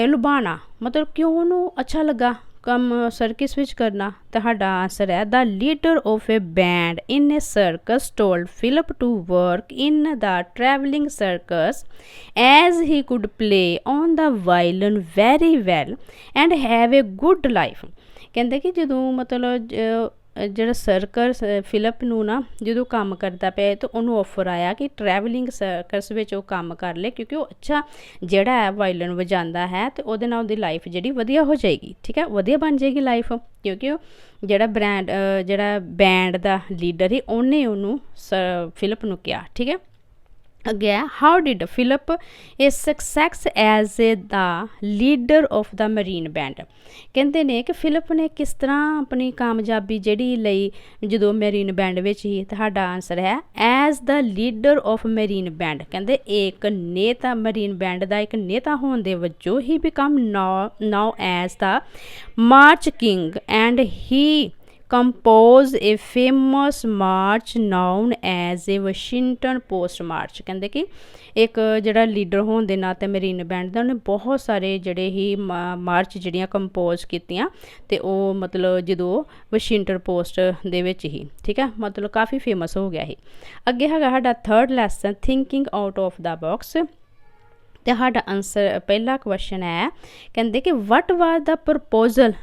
ਲੁਭਾਉਣਾ, ਮਤਲਬ ਕਿਉਂ ਉਹਨੂੰ ਅੱਛਾ ਲੱਗਾ ਕੰਮ ਸਰਕਿਸ ਵਿੱਚ ਕਰਨਾ, ਤਾਂ ਸਾਡਾ ਆਨਸਰ ਹੈ the leader of a band in a circus told Philip to work in the travelling circus as he could play on the violin very well and have a good life. ਕਹਿੰਦੇ ਕਿ ਜਦੋਂ ਮਤਲਬ ਜਿਹੜਾ circus Philip ਨੂੰ ਨਾ ਜਦੋਂ ਕੰਮ ਕਰਦਾ ਪਿਆ ਤਾਂ ਉਹਨੂੰ ਆਫਰ ਆਇਆ ਕਿ ਟਰੈਵਲਿੰਗ ਸਰਕਸ ਵਿੱਚ ਉਹ ਕੰਮ ਕਰ ਲੇ ਕਿਉਂਕਿ ਉਹ ਅੱਛਾ ਜਿਹੜਾ ਹੈ ਵਾਇਲਨ ਵਜਾਉਂਦਾ ਹੈ ਅਤੇ ਉਹਦੇ ਨਾਲ ਉਹਦੀ ਲਾਈਫ ਜਿਹੜੀ ਵਧੀਆ ਹੋ ਜਾਏਗੀ, ਠੀਕ ਹੈ, ਵਧੀਆ ਬਣ ਜਾਏਗੀ ਲਾਈਫ, ਕਿਉਂਕਿ ਉਹ ਜਿਹੜਾ ਬੈਂਡ ਦਾ ਲੀਡਰ ਸੀ ਉਹਨੇ ਉਹਨੂੰ ਫਿਲਿਪ ਨੂੰ ਕਿਹਾ, ਠੀਕ ਹੈ। ਅੱਗੇ how did Philip A success as a the leader of the marine band. ਕਹਿੰਦੇ ਨੇ ਕਿ ਫਿਲਿਪ ਨੇ ਕਿਸ ਤਰ੍ਹਾਂ ਆਪਣੀ ਕਾਮਯਾਬੀ ਜਿਹੜੀ ਲਈ ਜਦੋਂ ਮੈਰੀਨ ਬੈਂਡ ਵਿੱਚ ਹੀ। ਤੁਹਾਡਾ ਆਨਸਰ ਹੈ as the leader of Marine band. ਕਹਿੰਦੇ ਇੱਕ ਨੇਤਾ ਮਰੀਨ ਬੈਂਡ ਦਾ ਇੱਕ ਨੇਤਾ ਹੋਣ ਦੇ ਵਜੋਂ he become known as the march king and he compose a famous march known as a Washington Post march. कहते कि एक जड़ा लीडर होने के नाते मरीन बैंड का उन्हें बहुत सारे जड़े ही मार्च जड़ियाँ कंपोज कीतियां ते ओ मतलब जो वाशिंगटन पोस्ट दे विच ही, ठीक है, मतलब काफ़ी फेमस हो गया ही। अगे हैगा साडा third lesson thinking out of the box. तो साडा आंसर पहला क्वेश्चन है, कहते कि what was the proposal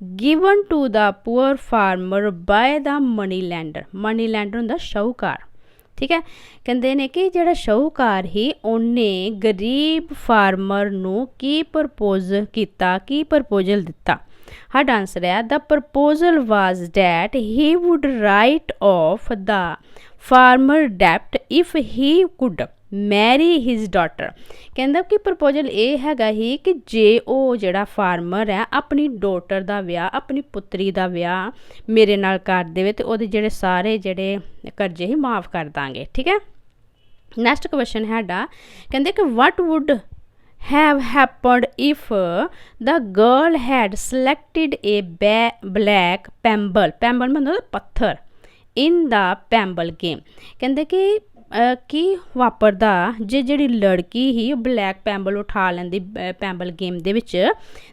given to the poor farmer by the money lender. Money lender हुंदा शाहूकार, ठीक है। कहते ने कि जिहड़ा शाहूकार ही उन्हें गरीब फार्मर नूं की प्रपोज किया, की प्रपोजल दिता। साडा आंसर है the proposal was that he would write off the farmer डेप्ट if he could marry his daughter. कहंदा कि प्रपोजल ये हैगा ही कि जे वो जिहड़ा फार्मर है अपनी डॉटर का विआह, अपनी पुत्री का विआह मेरे नाल कर देवे ते ओहदे जिहड़े सारे जिहड़े कर्जे ही माफ़ कर दांगे, ठीक है। नैक्सट क्वेश्चन हैगा, कहंदे कि what would have happened if the girl had selected a black pebble. Pebble मतलब पत्थर इन द पैम्बल गेम। कहंदे कि की वापरदा जे जिहड़ी लड़की ही ब्लैक पैम्बल उठा लैंदी पैम्बल गेम दे विच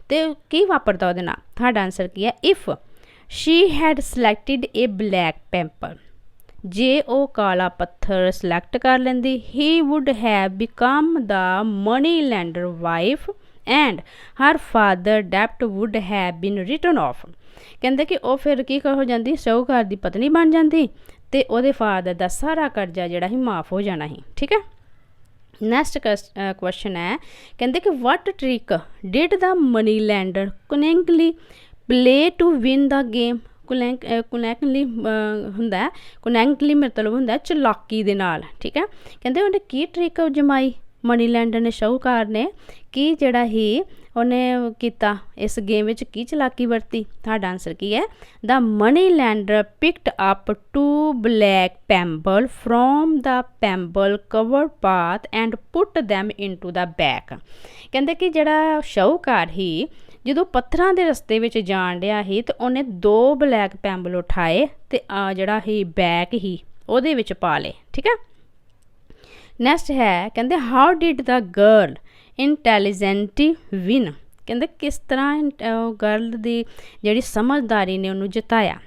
ते की वापरदा ओहदे नाल। साडा आंसर की है if she had selected a black pebble. जे ओ काला पत्थर सिलेक्ट कर लैंदी he would have become the money lender wife and her father डेप्ट would have been written off. कहंदे कि ओ फिर की हो जाती, शाहूकार दी पत्नी बन जाती ते ओहदे फादर दा सारा कर्जा जिहड़ा ही माफ़ हो जाना ही, ठीक है। नैक्सट क्वेश्चन है, कहंदे कि what trick did the money lender cunningly play to win the game. Cunningly हुंदा है, कुनैंगली मतलब हुंदा है चलाकी दे नाल, ठीक है। कहंदे उन्हें की ट्रिक जमाई मनी लैंडर ने, शाहूकार ने की जिहड़ा ही उन्हें किया इस गेम विच की चलाकी वरती। साडा आंसर की है the money lender picked up 2 black pebble from the pebble covered path and put them into the bag. कहंदे कि जिहड़ा शाहूकार ही जो पत्थरां दे रस्ते विच जाण डिया ही ते उन्हें 2 ब्लैक पैम्बल उठाए ते जिहड़ा ही बैग ही ओहदे विच पा ले, ठीक है। नैक्सट है, कहंदे how did the girl intelligent win. कहंदे किस तरह गर्ल दी जिहड़ी समझदारी ने उन्होंने जिताया।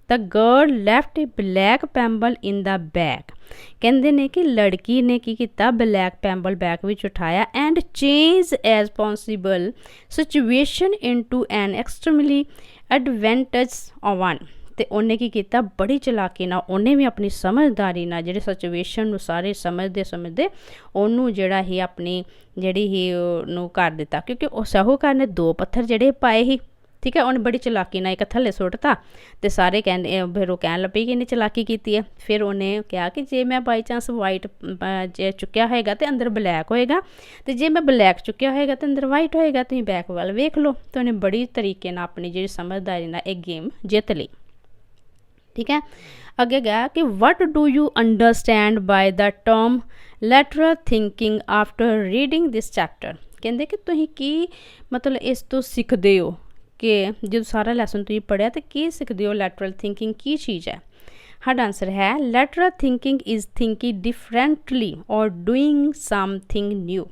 The girl left black pebble in the bag. कहंदे ने कि लड़की ने की किया, ब्लैक पैम्बल बैग विच उठाया and change as possible situation into an extremely advantage one. ते उन्हें की किया, बड़ी चलाकी ना उन्हें भी अपनी समझदारी ना जिहड़ी सिचुएशन नूं सारे समझदे उन्होंने जिहड़ा ही अपनी जिहड़ी ही नूं कर दिता, क्योंकि उस शाहूकार ने 2 पत्थर जिहड़े पाए ही, ठीक है। उन्हें बड़ी चलाकी ना एक थल्ले सुट्टता ते सारे कहंदे फिर वो कहन लग पई कि इन्हें चलाकी की है। फिर उन्हें कहा कि जे मैं बाई चांस वाइट जे चुक्या होएगा तो अंदर ब्लैक होएगा, तो जे मैं ब्लैक चुक्या होएगा तो अंदर वाइट होएगा, तुसीं बैक वाल वेख लो। तो उन्हें बड़ी तरीके ना अपनी जिहड़ी समझदारी ना एक गेम जित ली, ठीक है। अगे गया कि what do you understand by the term lateral thinking after reading this chapter. कहंदे कि तुसीं की मतलब इस तो सीखदे हो कि जो सारा लैसन तुसीं पढ़िया तो की सीखदे हो, लैटरल थिंकिंग की चीज़ है। साडा आंसर है lateral thinking is thinking differently और डूइंग समथिंग न्यू।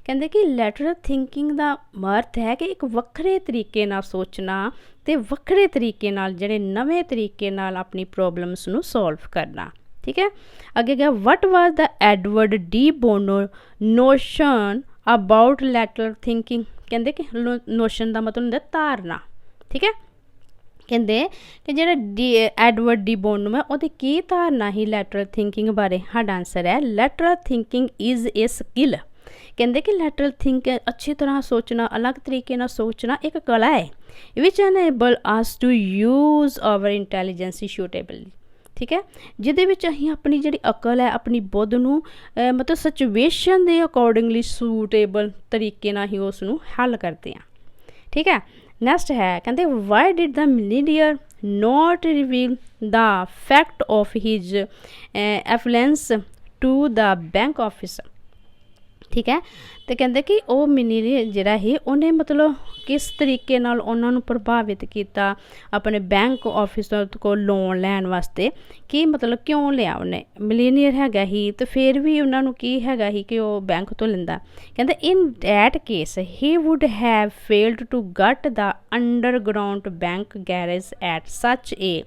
कहंदे कि लैटरल थिंकिंग का अर्थ है कि एक वक्रे तरीके नाल सोचना ते वक्रे तरीके नाल जिहड़े नवे तरीके नाल अपनी प्रॉब्लम्स नूं सॉल्व करना, ठीक है। अगे गया what was the Edward de Bono notion about lateral thinking. कहंदे कि नोशन का मतलब होंदा धारणा, ठीक है। कहंदे कि जिहड़ा एडवर्ड डी बोनो है उहदी की धारणा ही लैटरल थिंकिंग बारे। साडा आंसर है lateral thinking is a skill. कहंदे कि लैटरल थिंक अच्छी तरह सोचना, अलग तरीके ना सोचना एक कला है which enable us to use our intelligence suitably, ठीक है। जिहदे विच असीं अपनी जिहड़ी अकल है अपनी बुद्ध नूं मतलब सिचुएशन दे अकॉर्डिंगली सूटेबल तरीके नाल ही उस नूं हल करते हैं, ठीक है। नैक्सट है, कहंदे why did the millionaire not reveal the fact of his affluence to the bank officer. ठीक है। तो कहते कि ਉਹ ਮਿਲੀਨੀਅਰ ਜਿਹੜਾ ਸੀ ਉਹਨੇ ਮਤਲਬ ਕਿਸ ਤਰੀਕੇ ਨਾਲ ਉਹਨਾਂ ਨੂੰ ਪ੍ਰਭਾਵਿਤ ਕੀਤਾ ਆਪਣੇ ਬੈਂਕ ਆਫਿਸਰ ਕੋਲ ਲੋਨ ਲੈਣ ਵਾਸਤੇ, ਕਿ ਮਤਲਬ ਕਿਉਂ ਲਿਆ ਉਹਨੇ। ਮਿਲੀਨੀਅਰ ਹੈਗਾ ਹੀ ਤੇ ਫਿਰ ਵੀ ਉਹਨਾਂ ਨੂੰ ਕੀ ਹੈਗਾ ਹੀ ਕਿ ਉਹ ਬੈਂਕ ਤੋਂ ਲੈਂਦਾ। ਕਹਿੰਦੇ in that case he would have failed to get the underground bank garage at such a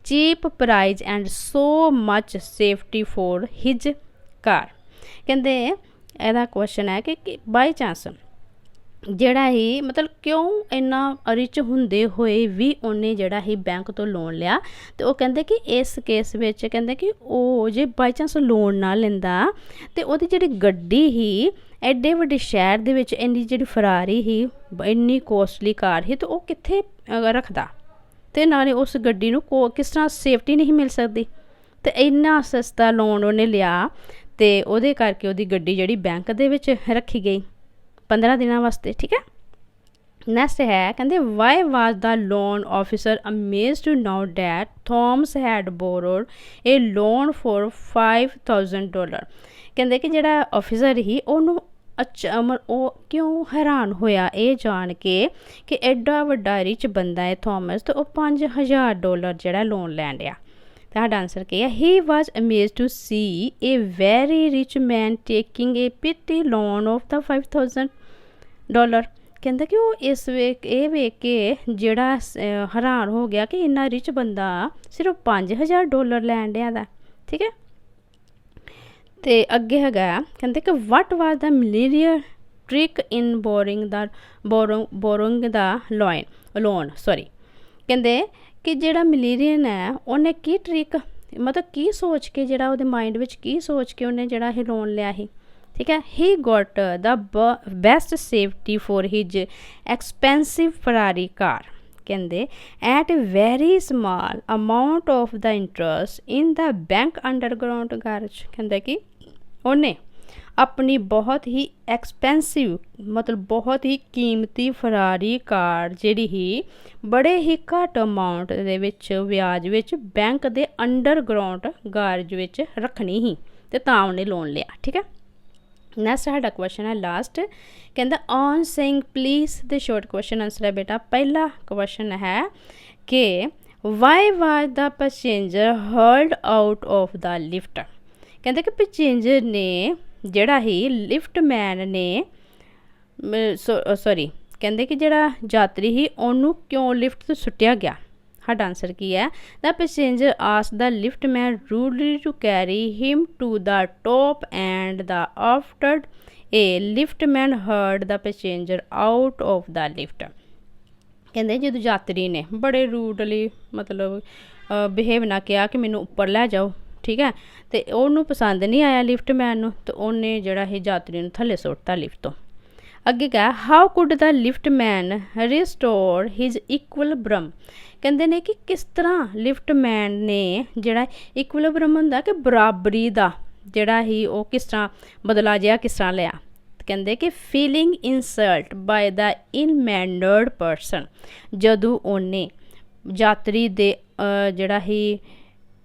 cheap price and so much safety for his car. ਕਹਿੰਦੇ ਇਹਦਾ ਕੁਐਸਚਨ ਹੈ ਕਿ ਬਾਈ ਚਾਂਸ ਜਿਹੜਾ ਹੀ ਮਤਲਬ ਕਿਉਂ ਇੰਨਾ ਰਿਚ ਹੁੰਦੇ ਹੋਏ ਵੀ ਉਹਨੇ ਜਿਹੜਾ ਹੀ ਬੈਂਕ ਤੋਂ ਲੋਨ ਲਿਆ। ਤੇ ਉਹ ਕਹਿੰਦੇ ਕਿ ਇਸ ਕੇਸ ਵਿੱਚ ਕਹਿੰਦੇ ਕਿ ਉਹ ਜੇ ਬਾਈ ਚਾਂਸ ਲੋਨ ਨਾ ਲੈਂਦਾ ਤੇ ਉਹਦੀ ਜਿਹੜੀ ਗੱਡੀ ਹੀ ਐਡੇ ਵੱਡੇ ਸ਼ਹਿਰ ਦੇ ਵਿੱਚ ਇੰਨੀ ਜਿਹੜੀ ਫਰਾਰੀ ਹੀ ਇੰਨੀ ਕੋਸਟਲੀ ਕਾਰ ਸੀ ਤੇ ਉਹ ਕਿੱਥੇ ਰੱਖਦਾ, ਤੇ ਨਾਲੇ ਉਸ ਗੱਡੀ ਨੂੰ ਕਿਸ ਤਰ੍ਹਾਂ ਸੇਫਟੀ ਨਹੀਂ ਮਿਲ ਸਕਦੀ। ਤੇ ਇੰਨਾ ਸਸਤਾ ਲੋਨ ਉਹਨੇ ਲਿਆ ਤੇ ਉਹਦੇ ਕਰਕੇ ਉਹਦੀ ਗੱਡੀ ਜਿਹੜੀ ਬੈਂਕ ਦੇ ਵਿੱਚ ਰੱਖੀ ਗਈ 15 ਦਿਨਾਂ ਵਾਸਤੇ। ਠੀਕ ਹੈ। ਨੈਕਸਟ ਹੈ ਕਹਿੰਦੇ why was the loan officer amazed to know that Thomas had borrowed a loan for $5000। ਕਹਿੰਦੇ ਕਿ ਜਿਹੜਾ ਆਫਿਸਰ ਹੀ ਉਹਨੂੰ ਉਹ ਕਿਉਂ ਹੈਰਾਨ ਹੋਇਆ ਇਹ ਜਾਣ ਕੇ ਕਿ ਐਡਾ ਵੱਡਾ ਰਿਚ ਬੰਦਾ ਹੈ ਥੋਮਸ, ਤੇ ਉਹ $5000 ਜਿਹੜਾ ਲੋਨ ਲੈਣ ਡਿਆ। ਤੁਹਾਡਾ ਆਨਸਰ ਕੀ ਹੈ? He was amazed to see a very rich man taking a petty loan of the $5000। ਕਹਿੰਦਾ ਕਿ ਉਹ ਇਹ ਵੇਖ ਕੇ ਜਿਹੜਾ ਹੈਰਾਨ ਹੋ ਗਿਆ ਕਿ ਇੰਨਾ ਰਿਚ ਬੰਦਾ ਸਿਰਫ $5000 ਲੈਣ ਡਿਆ ਦਾ। ਠੀਕ ਹੈ। ਤੇ ਅੱਗੇ ਹੈਗਾ ਕਹਿੰਦੇ ਕਿ ਵਟ ਵਾਜ਼ ਦਾ ਮਿਲੀਨੀਅਰ ਟ੍ਰਿਕ ਇਨ ਬੋਰਿੰਗ ਦਾ ਲੋਨ। ਕਹਿੰਦੇ ਕਿ ਜਿਹੜਾ ਮਿਲੀਨੀਅਰ ਹੈ ਉਹਨੇ ਕੀ ਟ੍ਰਿਕ ਮਤਲਬ ਕੀ ਸੋਚ ਕੇ ਜਿਹੜਾ ਉਹਦੇ ਮਾਈਂਡ ਵਿੱਚ ਕੀ ਸੋਚ ਕੇ ਉਹਨੇ ਜਿਹੜਾ ਇਹ ਲੋਨ ਲਿਆ ਸੀ। ਠੀਕ ਹੈ। He got the best safety for his expensive Ferrari car. ਕਹਿੰਦੇ at a very small amount of the interest in the bank underground garage. ਕਹਿੰਦਾ ਕਿ ਉਹਨੇ ਆਪਣੀ ਬਹੁਤ ਹੀ ਐਕਸਪੈਂਸਿਵ ਮਤਲਬ ਬਹੁਤ ਹੀ ਕੀਮਤੀ ਫਰਾਰੀ ਕਾਰ ਜਿਹੜੀ ਹੀ ਬੜੇ ਹੀ ਘੱਟ ਅਮਾਊਂਟ ਦੇ ਵਿੱਚ ਵਿਆਜ ਵਿੱਚ ਬੈਂਕ ਦੇ ਅੰਡਰਗਰਾਊਂਡ ਗੈਰੇਜ ਵਿੱਚ ਰੱਖਣੀ ਸੀ ਤੇ ਤਾਂ ਉਹਨੇ ਲੋਨ ਲਿਆ। ਠੀਕ ਹੈ। ਨੈਕਸਟ ਸਾਡਾ ਕੁਐਸਚਨ ਹੈ ਲਾਸਟ। ਕਹਿੰਦਾ on saying please the short question answer ਹੈ ਬੇਟਾ। ਪਹਿਲਾ ਕੁਐਸਚਨ ਹੈ ਕਿ why was the passenger hurled out of the lift. ਕਹਿੰਦੇ ਕਿ ਪੈਸੇਂਜਰ ਨੇ ਜਿਹੜਾ ਹੀ ਲਿਫਟਮੈਨ ਨੇ ਕਹਿੰਦੇ ਕਿ ਜਿਹੜਾ ਯਾਤਰੀ ਹੀ ਉਹਨੂੰ ਕਿਉਂ ਲਿਫਟ ਤੋਂ ਸੁੱਟਿਆ ਗਿਆ। ਸਾਡਾ ਆਨਸਰ ਕੀ ਹੈ? The passenger ask the liftman rudely to carry him to the top and the after a liftman hurled the passenger out of the lift. ਕਹਿੰਦੇ ਜਦੋਂ ਯਾਤਰੀ ਨੇ ਬੜੇ ਰੂਡਲੀ ਮਤਲਬ ਬਿਹੇਵ ਨਾ ਕਿਹਾ ਕਿ ਮੈਨੂੰ ਉੱਪਰ ਲੈ ਜਾਓ। ਠੀਕ ਹੈ। ਤੇ ਉਹਨੂੰ ਪਸੰਦ ਨਹੀਂ ਆਇਆ ਲਿਫਟਮੈਨ ਨੂੰ, ਤੇ ਉਹਨੇ ਜਿਹੜਾ ਇਹ ਯਾਤਰੀ ਨੂੰ ਥੱਲੇ ਸੁੱਟਤਾ ਲਿਫਟ ਤੋਂ। ਅੱਗੇ ਕਿਹਾ how could the liftman restore his equilibrium. ਕਹਿੰਦੇ ਨੇ ਕਿ ਕਿਸ ਤਰ੍ਹਾਂ ਲਿਫਟਮੈਨ ਨੇ ਜਿਹੜਾ ਇਕੁਇਲਿਬ੍ਰਮ ਹੁੰਦਾ ਕਿ ਬਰਾਬਰੀ ਦਾ ਜਿਹੜਾ ਹੀ ਉਹ ਕਿਸ ਤਰ੍ਹਾਂ ਬਦਲਾ ਜਿਹਾ ਕਿਸ ਤਰ੍ਹਾਂ ਲਿਆ। ਕਹਿੰਦੇ ਕਿ ਫੀਲਿੰਗ ਇਨਸਲਟ ਬਾਏ ਦਾ ਇਨਮੈਨਰਡ ਪਰਸਨ। ਜਦੋਂ ਉਹਨੇ ਯਾਤਰੀ ਦੇ ਜਿਹੜਾ ਹੀ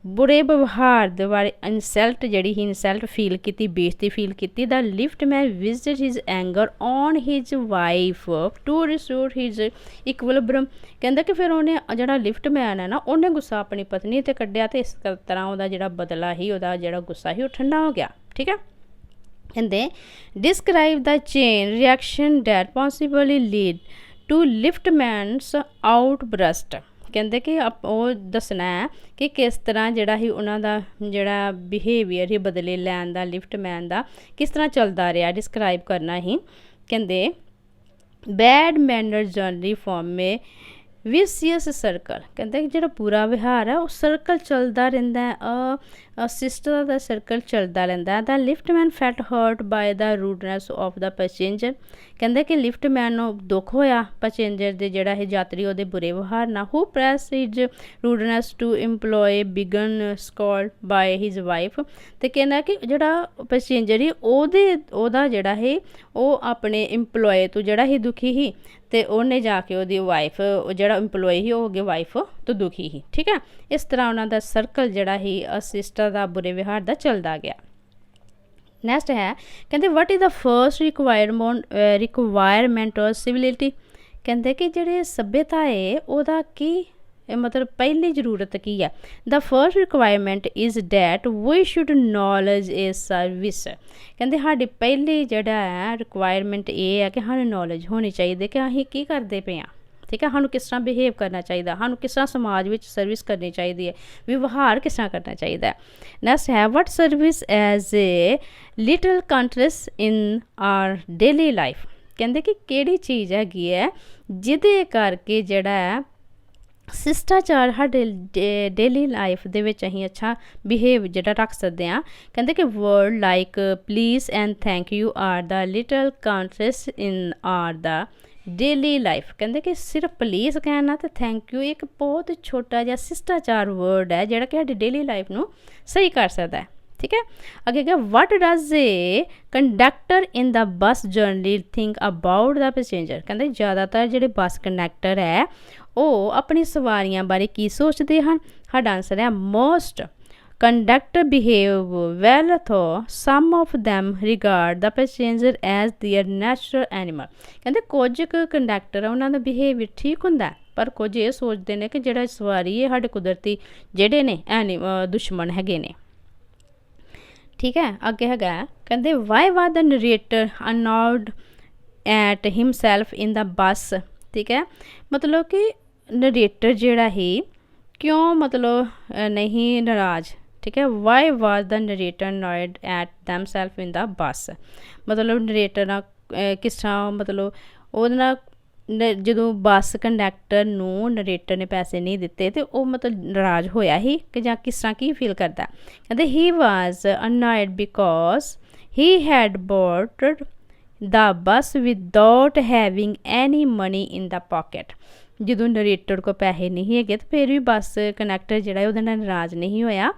ਬੁਰੇ ਵਿਵਹਾਰ ਦੇ ਬਾਰੇ ਇਨਸਲਟ ਫੀਲ ਕੀਤੀ, ਬੇਇੱਜ਼ਤੀ ਫੀਲ ਕੀਤੀ। The liftman visited his anger on his wife to restore his equilibrium. ਕਹਿੰਦਾ ਕਿ ਫਿਰ ਉਹਨੇ ਜਿਹੜਾ ਲਿਫਟਮੈਨ ਹੈ ਨਾ ਉਹਨੇ ਗੁੱਸਾ ਆਪਣੀ ਪਤਨੀ 'ਤੇ ਕੱਢਿਆ ਅਤੇ ਇਸ ਤਰ੍ਹਾਂ ਉਹਦਾ ਜਿਹੜਾ ਬਦਲਾ ਸੀ ਉਹਦਾ ਜਿਹੜਾ ਗੁੱਸਾ ਸੀ ਉਹ ਠੰਡਾ ਹੋ ਗਿਆ। ਠੀਕ ਹੈ। ਕਹਿੰਦੇ describe the chain reaction that possibly lead to liftman's outburst. ਕਹਿੰਦੇ ਕਿ ਉਹ ਦੱਸਣਾ ਹੈ ਕਿ ਕਿਸ ਤਰ੍ਹਾਂ ਜਿਹੜਾ ਹੀ ਉਹਨਾਂ ਦਾ ਜਿਹੜਾ ਬਿਹੇਵੀਅਰ ਹੀ ਬਦਲੇ ਲੈਣ ਦਾ ਲਿਫਟਮੈਨ ਦਾ ਕਿਸ ਤਰ੍ਹਾਂ ਚੱਲਦਾ ਰਿਹਾ, ਡਿਸਕਰਾਈਬ ਕਰਨਾ ਹੀ। ਕਹਿੰਦੇ ਬੈਡ ਮੈਨਰ ਜਨਰਲੀ ਫॉर्म ਏ ਵਿਸੀਅਸ ਸਰਕਲ। ਕਹਿੰਦੇ ਜਿਹੜਾ ਬੁਰਾ ਵਿਹਾਰ ਹੈ ਉਹ ਸਰਕਲ ਚੱਲਦਾ ਰਹਿੰਦਾ ਹੈ, ਸਿਸਟਰ ਦਾ ਸਰਕਲ ਚੱਲਦਾ ਰਹਿੰਦਾ। The liftman felt hurt by the rudeness of the passenger. ਕਹਿੰਦੇ ਕਿ ਲਿਫਟਮੈਨ ਨੂੰ ਦੁੱਖ ਹੋਇਆ ਪੈਸੇਂਜਰ ਦੇ ਜਿਹੜਾ ਇਹ ਯਾਤਰੀ ਉਹਦੇ ਬੁਰੇ ਵਿਹਾਰ ਨਾਲ। Who press his rudeness to employee began scold by his wife. ਅਤੇ ਕਹਿੰਦਾ ਕਿ ਜਿਹੜਾ ਪੈਸੇਂਜਰ ਹੀ ਉਹਦਾ ਜਿਹੜਾ ਹੈ ਉਹ ਆਪਣੇ ਇੰਪਲੋਏ ਤੋਂ ਜਿਹੜਾ ਹੀ ਦੁਖੀ ਸੀ, ਅਤੇ ਉਹਨੇ ਜਾ ਕੇ ਉਹਦੀ ਵਾਈਫ ਜਿਹੜਾ ਇੰਪਲੋਏ ਸੀ ਉਹ ਅੱਗੇ ਵਾਈਫ ਤੋਂ ਦੁਖੀ ਸੀ। ਠੀਕ ਹੈ। ਇਸ ਤਰ੍ਹਾਂ ਉਹਨਾਂ ਦਾ ਸਰਕਲ ਜਿਹੜਾ ਸੀ ਸਿਸਟਰ ਦਾ ਬੁਰੇ ਵਿਹਾਰ ਦਾ ਚੱਲਦਾ ਗਿਆ। ਨੈਕਸਟ ਹੈ ਕਹਿੰਦੇ what is the first requirement ਔਰ ਸਿਵਿਲਿਟੀ। ਕਹਿੰਦੇ ਕਿ ਜਿਹੜੇ ਸੱਭਿਅਤਾ ਹੈ ਉਹਦਾ ਕੀ ਮਤਲਬ ਪਹਿਲੀ ਜ਼ਰੂਰਤ ਕੀ ਹੈ। The first requirement is that we should knowledge a service. ਕਹਿੰਦੇ ਸਾਡੀ ਪਹਿਲੀ ਜਿਹੜਾ ਹੈ ਰਿਕੁਆਇਰਮੈਂਟ ਇਹ ਹੈ ਕਿ ਸਾਨੂੰ ਨੌਲੇਜ ਹੋਣੀ ਚਾਹੀਦੀ ਕਿ ਅਸੀਂ ਕੀ ਕਰਦੇ ਪਏ ਹਾਂ, ਠੀਕ ਹੈ, ਸਾਨੂੰ ਕਿਸ ਤਰ੍ਹਾਂ ਬਿਹੇਵ ਕਰਨਾ ਚਾਹੀਦਾ, ਸਾਨੂੰ ਕਿਸ ਤਰ੍ਹਾਂ ਸਮਾਜ ਵਿੱਚ ਸਰਵਿਸ ਕਰਨੀ ਚਾਹੀਦੀ ਹੈ, ਵਿਵਹਾਰ ਕਿਸ ਤਰ੍ਹਾਂ ਕਰਨਾ ਚਾਹੀਦਾ। ਨੈਕਸਟ ਹੈ what serves as a little courtesies in our daily life. ਕਹਿੰਦੇ ਕਿ ਕਿਹੜੀ ਚੀਜ਼ ਹੈਗੀ ਹੈ ਜਿਹਦੇ ਕਰਕੇ ਜਿਹੜਾ ਹੈ शिष्टाचार ਸਾਡੇ ਡੇਲੀ ਲਾਈਫ ਦੇ ਵਿੱਚ ਅਸੀਂ ਅੱਛਾ ਬਿਹੇਵ ਜਿਹੜਾ ਰੱਖ ਸਕਦੇ ਹਾਂ। ਕਹਿੰਦੇ ਕਿ word like please and thank you are the little courtesies in our the daily life. ਕਹਿੰਦੇ ਕਿ ਸਿਰਫ ਪਲੀਜ਼ ਕਹਿਣਾ ਅਤੇ ਥੈਂਕ ਯੂ ਇੱਕ ਬਹੁਤ ਛੋਟਾ ਜਿਹਾ ਸਿਸ਼ਟਾਚਾਰ ਵਰਡ ਹੈ ਜਿਹੜਾ ਕਿ ਸਾਡੀ ਡੇਲੀ ਲਾਈਫ ਨੂੰ ਸਹੀ ਕਰ ਸਕਦਾ ਹੈ, ਠੀਕ ਹੈ। ਅੱਗੇ ਕਿ what does a conductor in the bus generally think about the passenger. ਕਹਿੰਦੇ ਜ਼ਿਆਦਾਤਰ ਜਿਹੜੇ ਬੱਸ ਕੰਡਕਟਰ ਹੈ ਉਹ ਆਪਣੀ ਸਵਾਰੀਆਂ ਬਾਰੇ ਕੀ ਸੋਚਦੇ ਹਨ। ਸਾਡਾ ਆਨਸਰ ਹੈ most conductor behave well though some of them regard the passenger as their natural animal. ਕਹਿੰਦੇ ਕੁਝ ਕੁ ਕੰਡਕਟਰ ਆ ਉਹਨਾਂ ਦਾ ਬਿਹੇਵੀਅਰ ਠੀਕ ਹੁੰਦਾ ਪਰ ਕੁਝ ਇਹ ਸੋਚਦੇ ਨੇ ਕਿ ਜਿਹੜਾ ਸਵਾਰੀ ਹੈ ਸਾਡੇ ਕੁਦਰਤੀ ਜਿਹੜੇ ਨੇ ਦੁਸ਼ਮਣ ਹੈਗੇ ਨੇ, ਠੀਕ ਹੈ। ਅੱਗੇ ਹੈਗਾ ਕਹਿੰਦੇ why was the narrator annoyed at himself in the bus. ਠੀਕ ਹੈ, ਮਤਲਬ ਕਿ ਨਰੇਟਰ ਜਿਹੜਾ ਹੀ ਕਿਉਂ ਮਤਲਬ ਨਹੀਂ ਨਾਰਾਜ਼। ਠੀਕ ਹੈ, why was the narrator annoyed at themself in the bus. ਮਤਲਬ ਨਰੇਟਰ ਨਾਲ ਕਿਸ ਤਰ੍ਹਾਂ ਮਤਲਬ ਉਹਦੇ ਨਾਲ ਜਦੋਂ ਬੱਸ ਕੰਡਕਟਰ ਨੂੰ ਨਰੇਟਰ ਨੇ ਪੈਸੇ ਨਹੀਂ ਦਿੱਤੇ ਤੇ ਉਹ ਮਤਲਬ ਨਾਰਾਜ਼ ਹੋਇਆ ਹੀ ਕਿ ਜਾਂ ਕਿਸ ਤਰ੍ਹਾਂ ਕੀ ਫੀਲ ਕਰਦਾ। ਕਹਿੰਦੇ he was annoyed because he had boarded the bus without having any money in the pocket. ਜਦੋਂ ਨਰੇਟਰ ਕੋਲ ਪੈਸੇ ਨਹੀਂ ਹੈਗੇ ਤੇ ਫਿਰ ਵੀ ਬੱਸ ਕੰਡਕਟਰ ਜਿਹੜਾ ਉਹਦੇ ਨਾਲ ਨਾਰਾਜ਼ ਨਹੀਂ ਹੋਇਆ।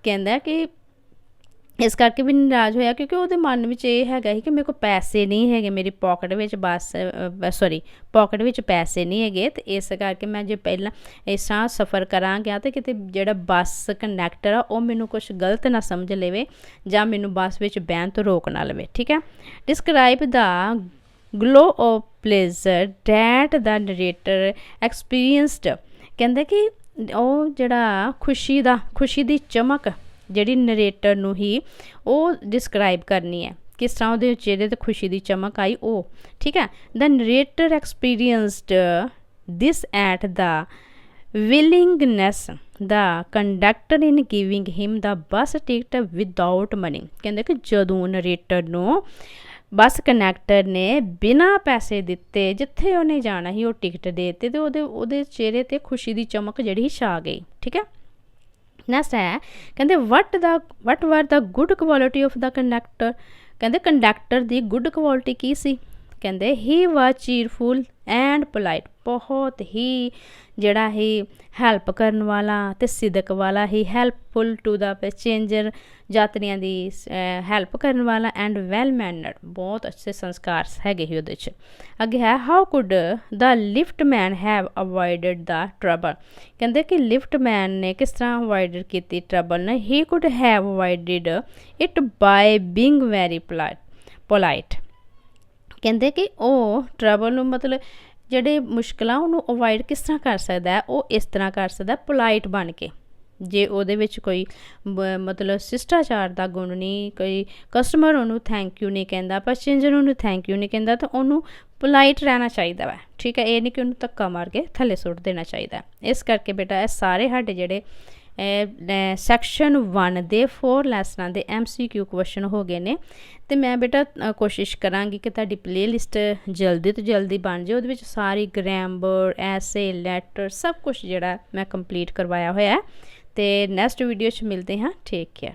ਕਹਿੰਦਾ ਕਿ ਇਸ ਕਰਕੇ ਵੀ ਨਾਰਾਜ਼ ਹੋਇਆ ਕਿਉਂਕਿ ਉਹਦੇ ਮਨ ਵਿੱਚ ਇਹ ਹੈਗਾ ਸੀ ਕਿ ਮੇਰੇ ਕੋਲ ਪੈਸੇ ਨਹੀਂ ਹੈਗੇ, ਮੇਰੀ ਪੋਕਟ ਵਿੱਚ ਪੋਕਟ ਵਿੱਚ ਪੈਸੇ ਨਹੀਂ ਹੈਗੇ ਤੇ ਇਸ ਕਰਕੇ ਮੈਂ ਜੇ ਪਹਿਲਾਂ ਇਸ ਤਰ੍ਹਾਂ ਸਫ਼ਰ ਕਰਾਂਗਾ ਤੇ ਕਿਤੇ ਜਿਹੜਾ ਬੱਸ ਕੰਡਕਟਰ ਆ ਉਹ ਮੈਨੂੰ ਕੁਛ ਗਲਤ ਨਾ ਸਮਝ ਲਵੇ ਜਾਂ ਮੈਨੂੰ ਬੱਸ ਵਿੱਚ ਬਹਿਣ ਤੋਂ ਰੋਕ ਨਾ ਲਵੇ। ਠੀਕ ਹੈ, describe the glow of pleasure that the narrator experienced. ਕਹਿੰਦੇ ਕਿ ਉਹ ਜਿਹੜਾ ਖੁਸ਼ੀ ਦੀ ਚਮਕ ਜਿਹੜੀ ਨਰੇਟਰ ਨੂੰ ਹੀ ਉਹ ਡਿਸਕਰਾਈਬ ਕਰਨੀ ਹੈ, ਕਿਸ ਤਰ੍ਹਾਂ ਉਹਦੇ ਚਿਹਰੇ 'ਤੇ ਖੁਸ਼ੀ ਦੀ ਚਮਕ ਆਈ ਉਹ। ਠੀਕ ਹੈ, the narrator experienced this at the willingness the conductor in giving him the bus ticket without money. ਕਹਿੰਦੇ ਕਿ ਜਦੋਂ ਨਰੇਟਰ ਨੂੰ ਬੱਸ ਕੰਡਕਟਰ ਨੇ ਬਿਨਾਂ ਪੈਸੇ ਦਿੱਤੇ ਜਿੱਥੇ ਉਹਨੇ ਜਾਣਾ ਸੀ ਉਹ ਟਿਕਟ ਦੇ ਦਿੱਤੀ ਤੇ ਉਹਦੇ ਚਿਹਰੇ 'ਤੇ ਖੁਸ਼ੀ ਦੀ ਚਮਕ ਜਿਹੜੀ ਛਾ ਗਈ। ਠੀਕ ਹੈ, ਨੈਕਸਟ ਹੈ ਕਹਿੰਦੇ what were the good quality of the conductor. ਕਹਿੰਦੇ ਕੰਡਕਟਰ ਦੀ ਗੁੱਡ ਕੁਆਲਿਟੀ ਕੀ ਸੀ। ਕਹਿੰਦੇ ਹੀ ਵਾਜ਼ ਚੀਰਫੁਲ ਐਂਡ ਪੋਲਾਈਟ। ਬਹੁਤ ਹੀ ਜਿਹੜਾ ਹੀ ਹੈਲਪ ਕਰਨ ਵਾਲਾ ਅਤੇ ਸਿਦਕ ਵਾਲਾ ਹੀ, ਹੈਲਪਫੁਲ ਟੂ ਦਾ ਪੈਸੇਂਜਰ, ਯਾਤਰੀਆਂ ਦੀ ਹੈਲਪ ਕਰਨ ਵਾਲਾ ਐਂਡ ਵੈਲ ਮੈਨਰਡ, ਬਹੁਤ ਅੱਛੇ ਸੰਸਕਾਰ ਹੈਗੇ ਸੀ ਉਹਦੇ 'ਚ। ਅੱਗੇ ਹੈ how could the lift man have avoided the trouble. ਕਹਿੰਦੇ ਕਿ ਲਿਫਟ ਮੈਨ ਨੇ ਕਿਸ ਤਰ੍ਹਾਂ ਅਵੋਇਡ ਕੀਤੀ ਟਰਬਲ ਨੇ। He could have avoided it by being very polite. ਕਹਿੰਦੇ ਕਿ ਉਹ ਟਰਬਲ ਨੂੰ ਮਤਲਬ ਜਿਹੜੇ ਮੁਸ਼ਕਿਲਾਂ ਉਹਨੂੰ ਅਵੋਇਡ ਕਿਸ ਤਰ੍ਹਾਂ ਕਰ ਸਕਦਾ, ਉਹ ਇਸ ਤਰ੍ਹਾਂ ਕਰ ਸਕਦਾ ਪੋਲਾਈਟ ਬਣ ਕੇ। ਜੇ ਉਹਦੇ ਵਿੱਚ ਕੋਈ ਮਤਲਬ ਸਿਸ਼ਟਾਚਾਰ ਦਾ ਗੁਣ ਨਹੀਂ, ਕੋਈ ਕਸਟਮਰ ਉਹਨੂੰ ਥੈਂਕ ਯੂ ਨਹੀਂ ਕਹਿੰਦਾ, ਪੈਸੇਂਜਰ ਉਹਨੂੰ ਥੈਂਕ ਯੂ ਨਹੀਂ ਕਹਿੰਦਾ ਤਾਂ ਉਹਨੂੰ ਪੋਲਾਈਟ ਰਹਿਣਾ ਚਾਹੀਦਾ ਵਾ। ਠੀਕ ਹੈ, ਇਹ ਨਹੀਂ ਕਿ ਉਹਨੂੰ ਧੱਕਾ ਮਾਰ ਕੇ ਥੱਲੇ ਸੁੱਟ ਦੇਣਾ ਚਾਹੀਦਾ। ਇਸ ਕਰਕੇ ਬੇਟਾ ਇਹ ਸਾਰੇ ਸਾਡੇ ਜਿਹੜੇ ਸੈਕਸ਼ਨ 1 ਦੇ 4 ਲੈਸਨਾਂ ਦੇ MCQ ਕੁਐਸਚਨ ਹੋ ਗਏ ਨੇ ਅਤੇ ਮੈਂ ਬੇਟਾ ਕੋਸ਼ਿਸ਼ ਕਰਾਂਗੀ ਕਿ ਤੁਹਾਡੀ ਪਲੇਲਿਸਟ ਜਲਦੀ ਤੋਂ ਜਲਦੀ ਬਣ ਜਾਏ। ਉਹਦੇ ਵਿੱਚ ਸਾਰੀ ਗ੍ਰਾਮਰ, ਐਸੇ, ਲੈਟਰ ਸਭ ਕੁਛ ਜਿਹੜਾ ਮੈਂ ਕੰਪਲੀਟ ਕਰਵਾਇਆ ਹੋਇਆ। ਅਤੇ ਨੈਕਸਟ ਵੀਡੀਓ 'ਚ ਮਿਲਦੇ ਹਾਂ। Take care.